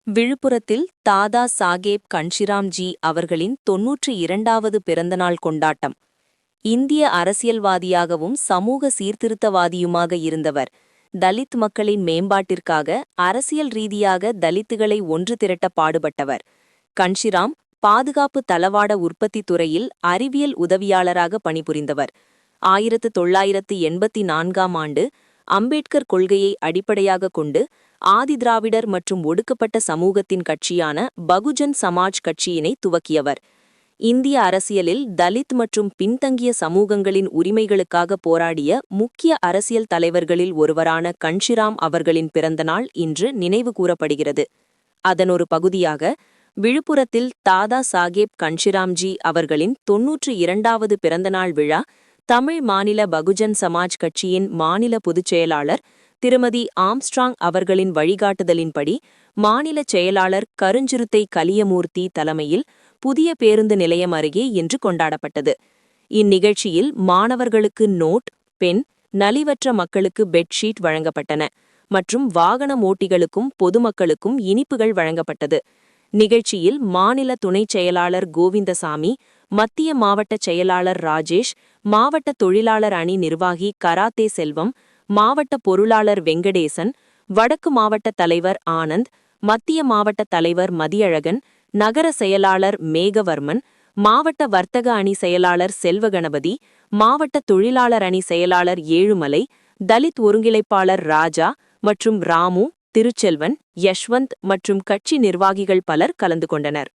விழுப்புரத்தில் தாதா சாகேப் கன்ஷிராம்ஜி அவர்களின் 92வது பிறந்தநாள் கொண்டாட்டம். இந்திய அரசியல்வாதியாகவும் சமூக சீர்திருத்தவாதியுமாக இருந்தவர். தலித் மக்களின் மேம்பாட்டிற்காக அரசியல் ரீதியாக தலித்துகளை ஒன்று திரட்ட பாடுபட்டவர். கன்ஷிராம் பாதுகாப்பு தளவாட உற்பத்தி துறையில் அறிவியல் உதவியாளராக பணிபுரிந்தவர். 1984ஆம் ஆண்டு அம்பேத்கர் கொள்கையை அடிப்படையாக கொண்டு ஆதிதிராவிடர் மற்றும் ஒடுக்கப்பட்ட சமூகத்தின் கட்சியான பகுஜன் சமாஜ் கட்சியினை துவக்கியவர். இந்திய அரசியலில் தலித் மற்றும் பின்தங்கிய சமூகங்களின் உரிமைகளுக்காக போராடிய முக்கிய அரசியல் தலைவர்களில் ஒருவரான கன்ஷிராம் அவர்களின் பிறந்தநாள் இன்று நினைவு கூறப்படுகிறது. அதன் ஒரு பகுதியாக விழுப்புரத்தில் தாதா சாகேப் கன்ஷிராம்ஜி அவர்களின் 92வது பிறந்தநாள் விழா தமிழ் மாநில பகுஜன் சமாஜ் கட்சியின் மாநில பொதுச் செயலாளர் திருமதி ஆம்ஸ்ட்ராங் அவர்களின் வழிகாட்டுதலின்படி மாநில செயலாளர் கருஞ்சிறுத்தை கலியமூர்த்தி தலைமையில் புதிய பேருந்து நிலையம் அருகே இன்று கொண்டாடப்பட்டது. இந்நிகழ்ச்சியில் மாணவர்களுக்கு நோட், பென், நலிவற்ற மக்களுக்கு பெட்ஷீட் வழங்கப்பட்டன மற்றும் வாகன ஓட்டிகளுக்கும் பொதுமக்களுக்கும் இனிப்புகள் வழங்கப்பட்டது. நிகழ்ச்சியில் மாநில துணைச் செயலாளர் கோவிந்தசாமி, மத்திய மாவட்ட செயலாளர் ராஜேஷ், மாவட்ட தொழிலாளர் அணி நிர்வாகி கராத்தே செல்வம், மாவட்ட பொருளாளர் வெங்கடேசன், வடக்கு மாவட்ட தலைவர் ஆனந்த், மத்திய மாவட்ட தலைவர் மதியழகன், நகர செயலாளர் மேகவர்மன், மாவட்ட வர்த்தக அணி செயலாளர் செல்வகணபதி, மாவட்ட தொழிலாளர் அணி செயலாளர் ஏழுமலை, தலித் ஒருங்கிணைப்பாளர் ராஜா மற்றும் ராமு, திருச்செல்வன், யஷ்வந்த் மற்றும் கட்சி நிர்வாகிகள் பலர் கலந்து கொண்டனர்.